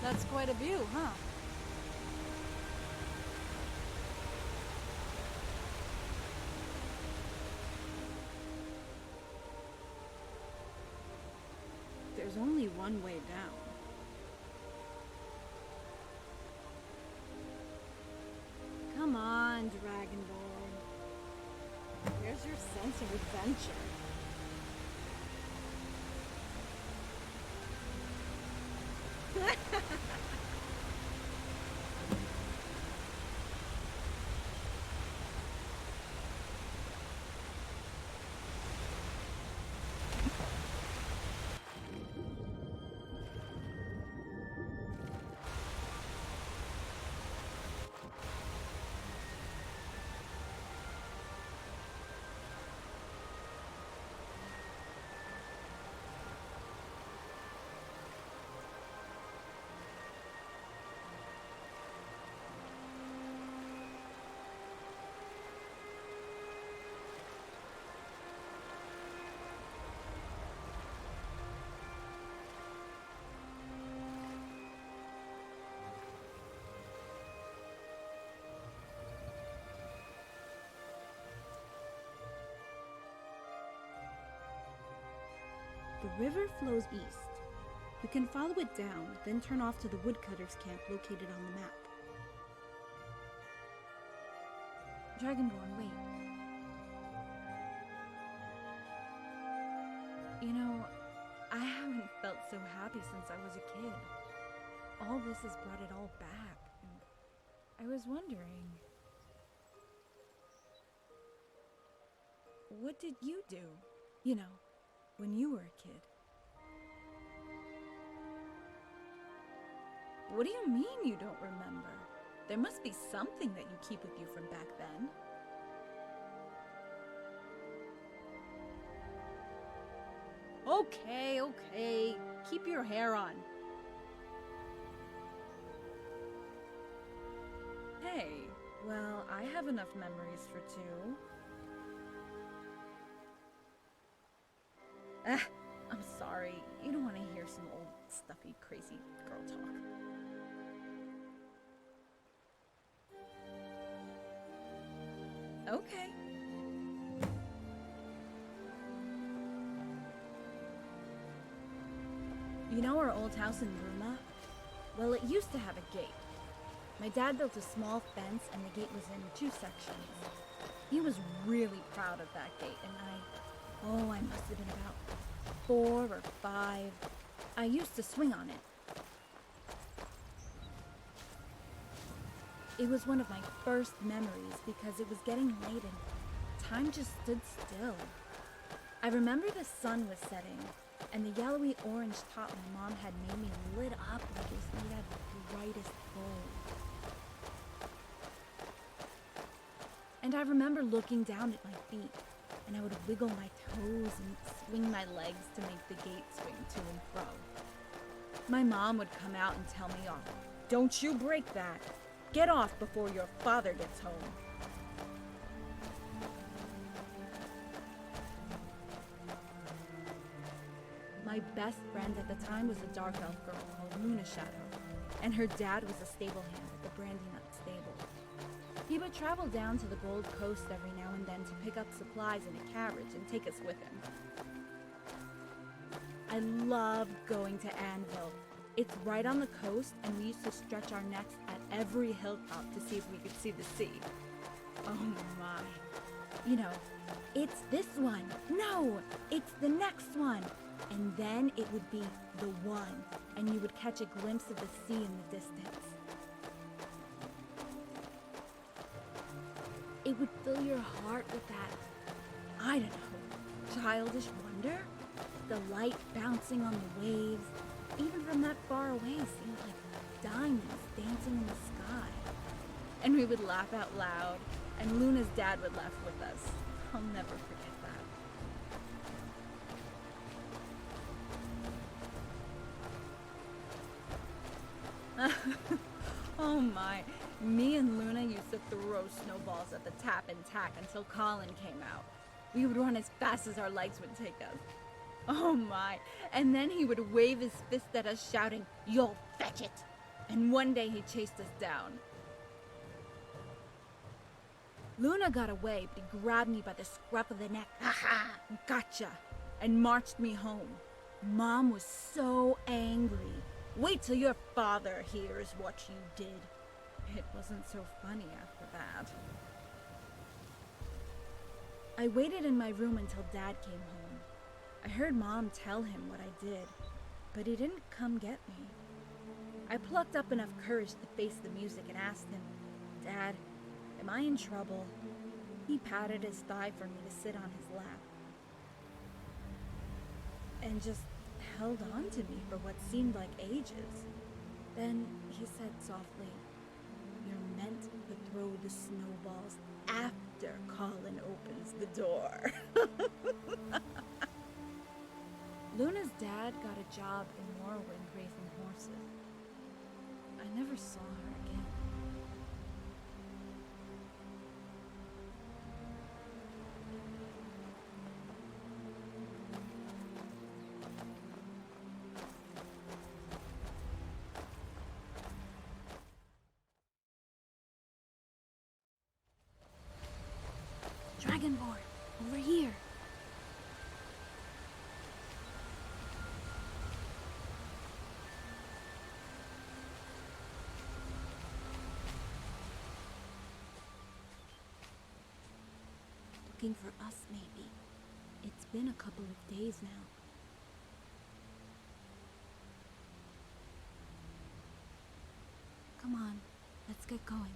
That's quite a view, huh? There's only one way down. Come on, Dragonborn. Where's your sense of adventure? The river flows east. You can follow it down, then turn off to the woodcutters' camp located on the map. Dragonborn, wait. You know, I haven't felt so happy since I was a kid. All this has brought it all back, and I was wondering... What did you do? You know, when you were a kid. What do you mean you don't remember? There must be something that you keep with you from back then. Okay. Keep your hair on. Hey, well, I have enough memories for two. I'm sorry. You don't want to hear some old, stuffy, crazy girl talk. Okay. You know our old house in Bruma? Well, it used to have a gate. My dad built a small fence and the gate was in two sections. He was really proud of that gate and I must have been about 4 or 5. I used to swing on it. It was one of my first memories because it was getting late and time just stood still. I remember the sun was setting and the yellowy orange top my mom had made me lit up like it was made out of the brightest gold. And I remember looking down at my feet and I would wiggle my toes and swing my legs to make the gate swing to and fro. My mom would come out and tell me off. Don't you break that. Get off before your father gets home. My best friend at the time was a dark elf girl called Luna Shadow, and her dad was a stable hand at the Brandy Nut stable. He would travel down to the Gold Coast every now and then to pick up supplies in a carriage and take us with him. I loved going to Anvil. It's right on the coast, and we used to stretch our necks at every hilltop to see if we could see the sea. Oh my. You know, it's this one. No, it's the next one. And then it would be the one, and you would catch a glimpse of the sea in the distance. It would fill your heart with that, I don't know, childish wonder. The light bouncing on the waves, even from that far away, seemed like diamonds dancing in the sky. And we would laugh out loud, and Luna's dad would laugh with us. I'll never forget that. Oh my, me and Luna used to throw snowballs at the tap and tack until Colin came out. We would run as fast as our legs would take us. Oh my, and then he would wave his fist at us shouting, "You'll fetch it!" And one day he chased us down. Luna got away, but he grabbed me by the scruff of the neck. Aha! Gotcha! And marched me home. Mom was so angry. Wait till your father hears what you did. It wasn't so funny after that. I waited in my room until Dad came home. I heard Mom tell him what I did, but he didn't come get me. I plucked up enough courage to face the music and asked him, "Dad, am I in trouble?" He patted his thigh for me to sit on his lap and just held on to me for what seemed like ages. Then he said softly, "You're meant to throw the snowballs after Colin opens the door." Luna's dad got a job in Morrowind raising horses. I never saw her again. Dragonborn, over here. Looking for us, maybe. It's been a couple of days now. Come on, let's get going.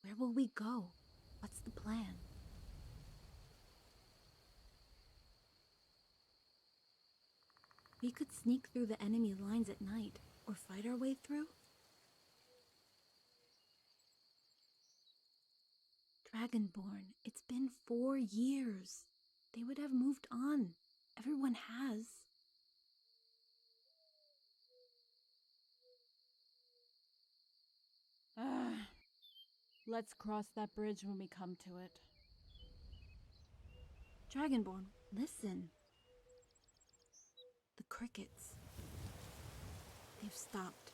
Where will we go? What's the plan? We could sneak through the enemy lines at night, or fight our way through. Dragonborn, it's been 4 years. They would have moved on. Everyone has. Let's cross that bridge when we come to it. Dragonborn, listen. The crickets. They've stopped.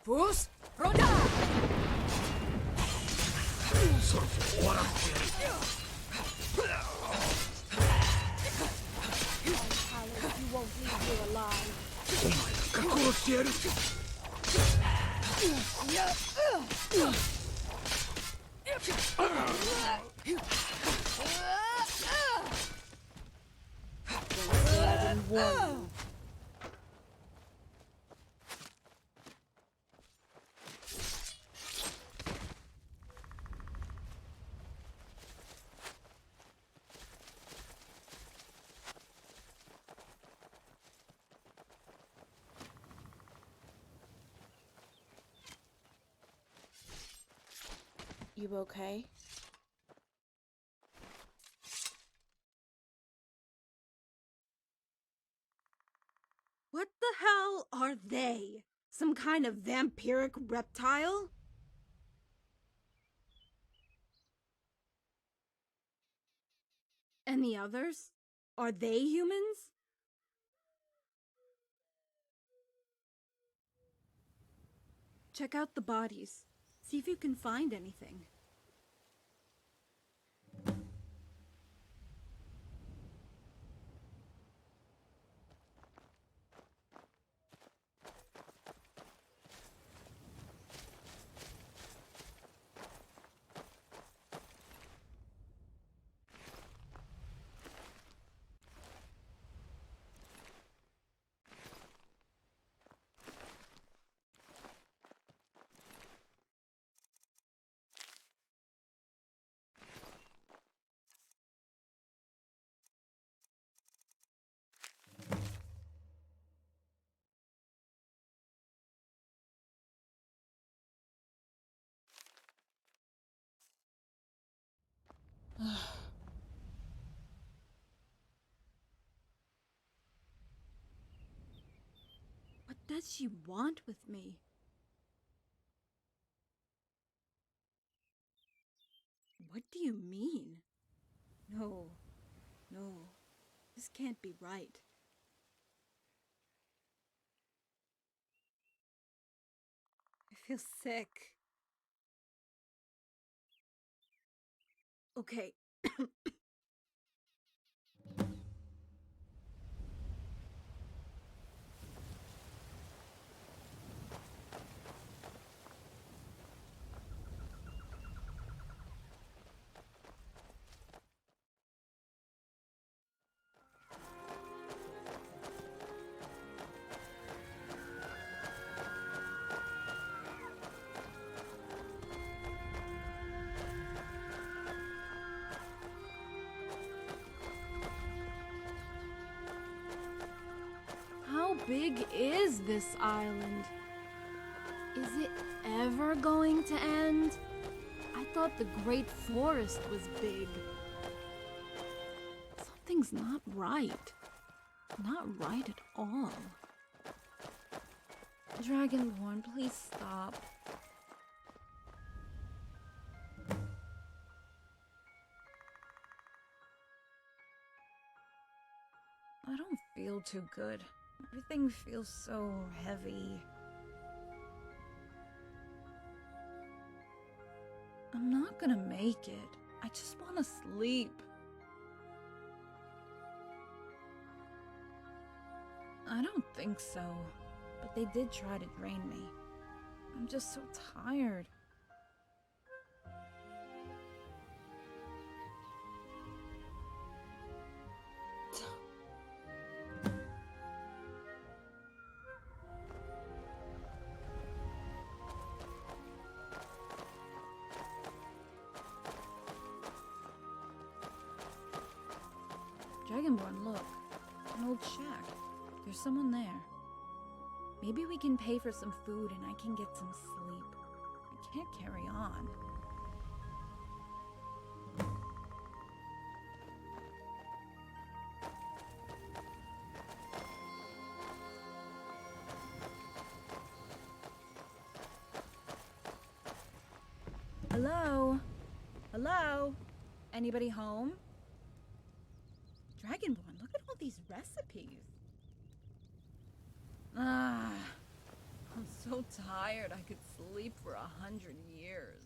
Fus, Roda! You won't leave here alive. You okay? What the hell are they? Some kind of vampiric reptile? And the others? Are they humans? Check out the bodies. See if you can find anything. What does she want with me? What do you mean? No, this can't be right. I feel sick. Okay. How big is this island? Is it ever going to end? I thought the Great Forest was big. Something's not right. Not right at all. Dragonborn, please stop. I don't feel too good. Everything feels so heavy. I'm not gonna make it. I just wanna sleep. I don't think so, but they did try to drain me. I'm just so tired. Dragonborn, look. An old shack. There's someone there. Maybe we can pay for some food and I can get some sleep. I can't carry on. Hello? Hello? Anybody home? Dragonborn, look at all these recipes. I'm so tired I could sleep for 100 years.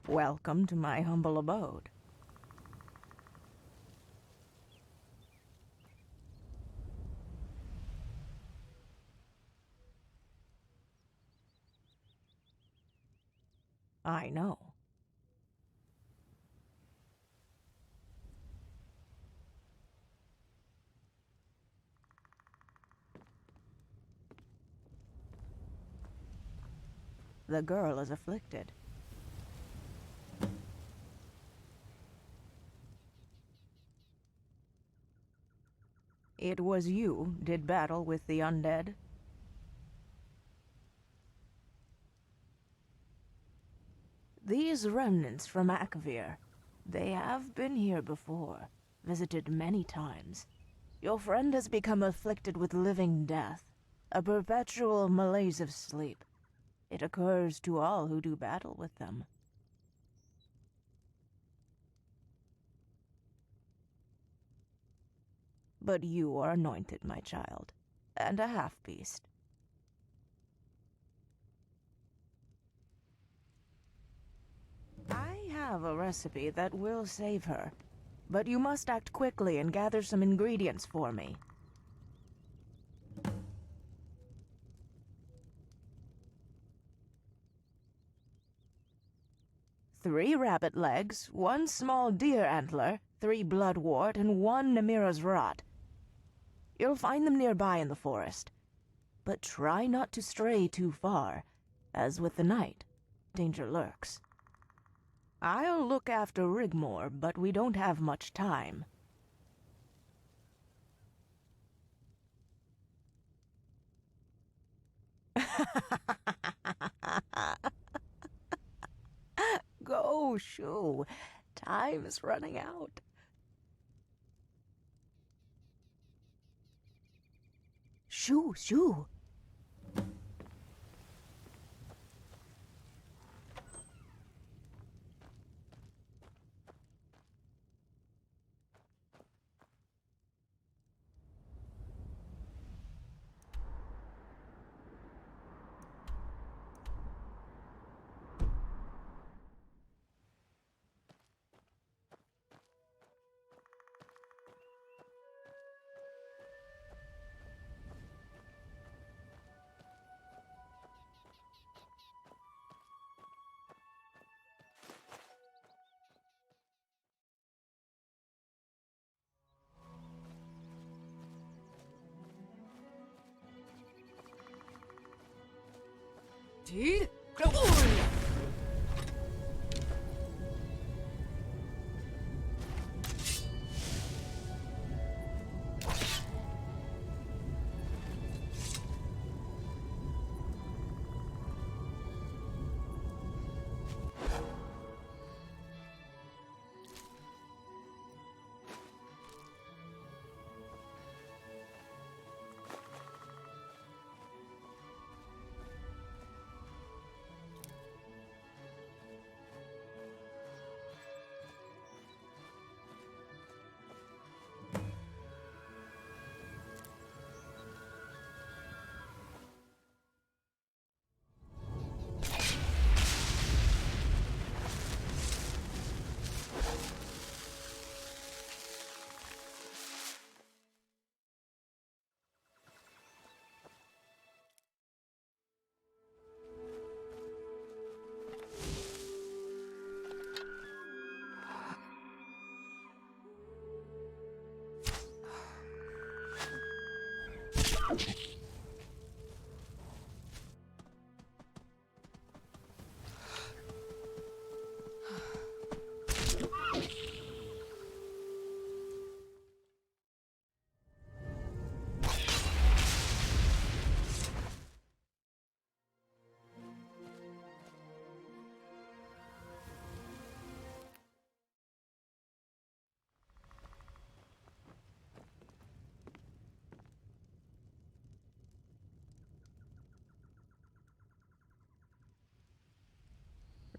Welcome to my humble abode. I know. The girl is afflicted. It was you did battle with the undead? These remnants from Akavir, they have been here before, visited many times. Your friend has become afflicted with living death, a perpetual malaise of sleep. It occurs to all who do battle with them. But you are anointed, my child, and a half-beast. I have a recipe that will save her, but you must act quickly and gather some ingredients for me. 3 rabbit legs, 1 small deer antler, 3 bloodwort, and 1 Namira's rot. You'll find them nearby in the forest, but try not to stray too far, as with the night, danger lurks. I'll look after Rigmor, but we don't have much time. Go, shoo. Time is running out. Shoo, shoo. Dude,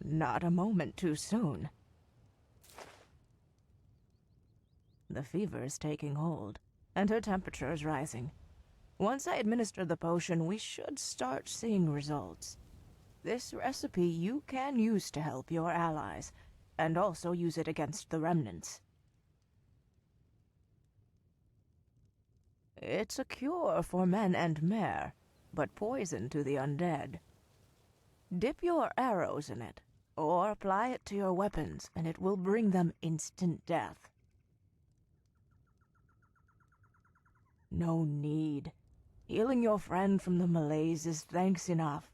Not a moment too soon. The fever is taking hold, and her temperature is rising. Once I administer the potion, we should start seeing results. This recipe you can use to help your allies, and also use it against the remnants. It's a cure for men and mare, but poison to the undead. Dip your arrows in it, or apply it to your weapons, and it will bring them instant death. No need. Healing your friend from the malaise is thanks enough.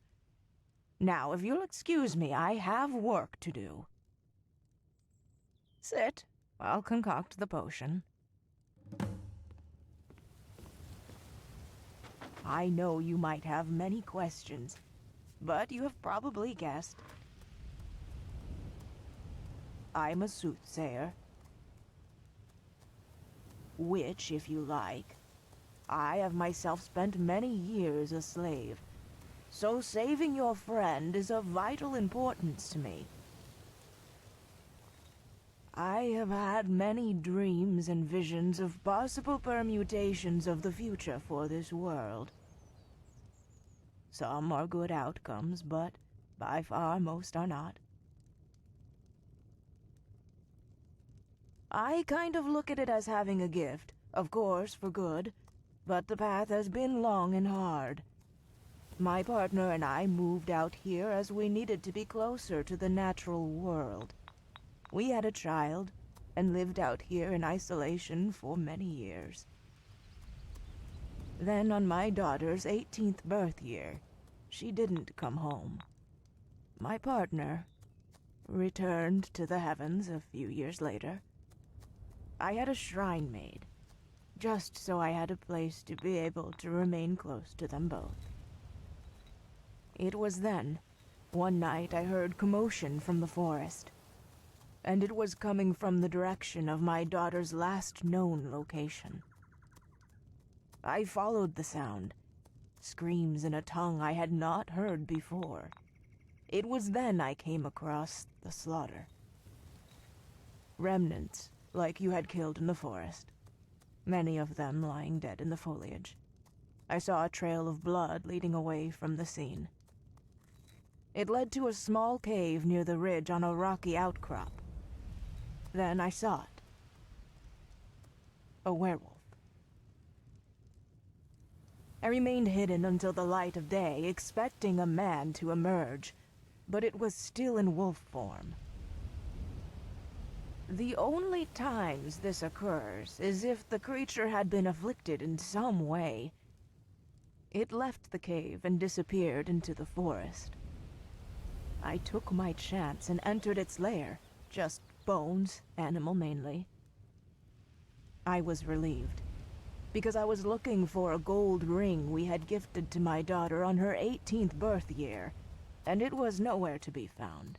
Now, if you'll excuse me, I have work to do. Sit. I'll concoct the potion. I know you might have many questions, but you have probably guessed. I'm a soothsayer. Which, if you like. I have myself spent many years a slave, so saving your friend is of vital importance to me. I have had many dreams and visions of possible permutations of the future for this world. Some are good outcomes, but by far most are not. I kind of look at it as having a gift, of course for good, but the path has been long and hard. My partner and I moved out here as we needed to be closer to the natural world. We had a child, and lived out here in isolation for many years. Then on my daughter's 18th birth year, she didn't come home. My partner, returned to the heavens a few years later, I had a shrine made, just so I had a place to be able to remain close to them both. It was then, one night I heard commotion from the forest, and it was coming from the direction of my daughter's last known location. I followed the sound, screams in a tongue I had not heard before. It was then I came across the slaughter. Remnants, like you had killed in the forest, many of them lying dead in the foliage. I saw a trail of blood leading away from the scene. It led to a small cave near the ridge on a rocky outcrop. Then I saw it. A werewolf. I remained hidden until the light of day, expecting a man to emerge, but it was still in wolf form. The only times this occurs is if the creature had been afflicted in some way. It left the cave and disappeared into the forest. I took my chance and entered its lair, just bones, animal mainly. I was relieved, because I was looking for a gold ring we had gifted to my daughter on her 18th birth year, and it was nowhere to be found.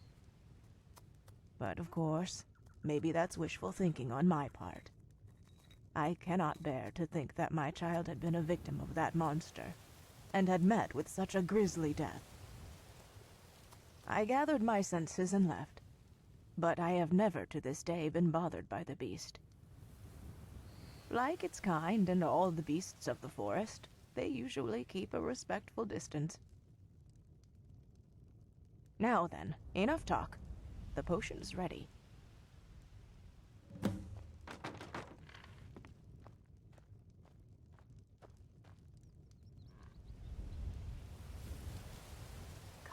But of course, maybe that's wishful thinking on my part. I cannot bear to think that my child had been a victim of that monster, and had met with such a grisly death. I gathered my senses and left, but I have never to this day been bothered by the beast. Like its kind and all the beasts of the forest, they usually keep a respectful distance. Now then, enough talk. The potion's ready.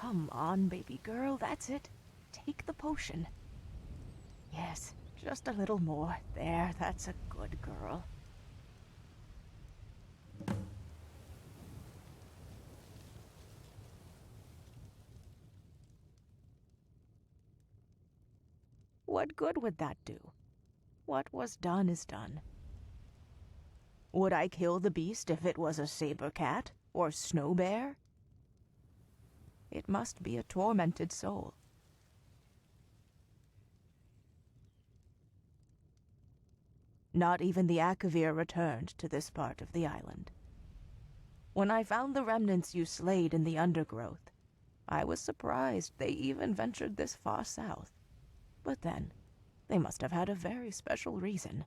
Come on, baby girl, that's it. Take the potion. Yes, just a little more. There, that's a good girl. What good would that do? What was done is done. Would I kill the beast if it was a saber cat or snow bear? It must be a tormented soul. Not even the Akavir returned to this part of the island. When I found the remnants you slayed in the undergrowth, I was surprised they even ventured this far south. But then, they must have had a very special reason.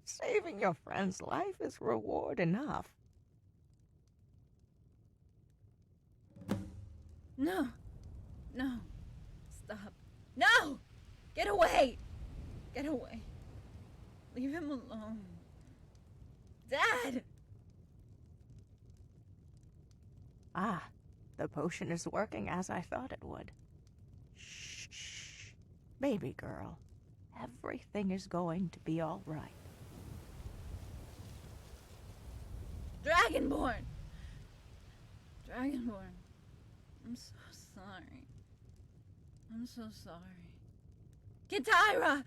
Saving your friend's life is reward enough. No. No. Stop. No! Get away! Get away. Leave him alone. Dad! Ah, the potion is working as I thought it would. Shh, shh. Baby girl, everything is going to be all right. Dragonborn! Dragonborn. I'm so sorry. I'm so sorry. Kitaira!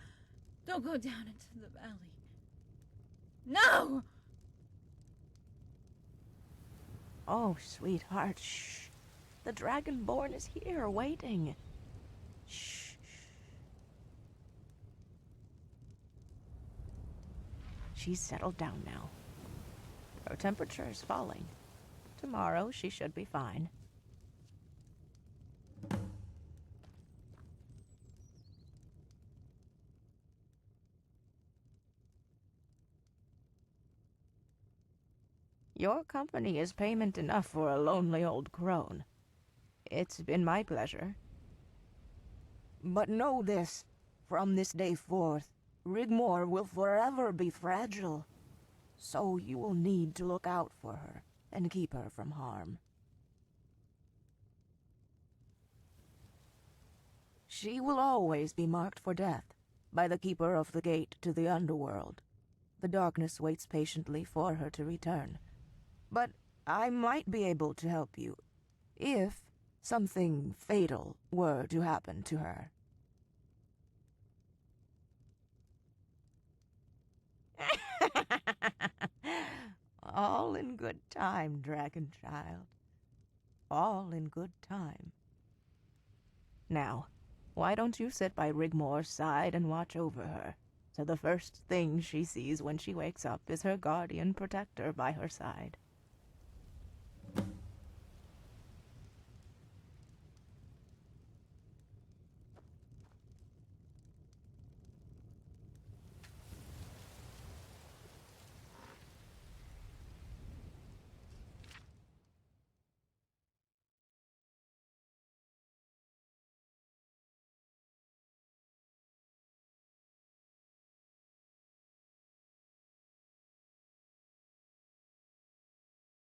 Don't go down into the valley. No! Oh, sweetheart, shh. The Dragonborn is here, waiting. Shh. She's settled down now. Her temperature is falling. Tomorrow she should be fine. Your company is payment enough for a lonely old crone. It's been my pleasure. But know this, from this day forth, Rigmor will forever be fragile. So you will need to look out for her and keep her from harm. She will always be marked for death by the keeper of the gate to the underworld. The darkness waits patiently for her to return. But I might be able to help you if something fatal were to happen to her. All in good time, dragon child. All in good time. Now, why don't you sit by Rigmor's side and watch over her, so the first thing she sees when she wakes up is her guardian protector by her side.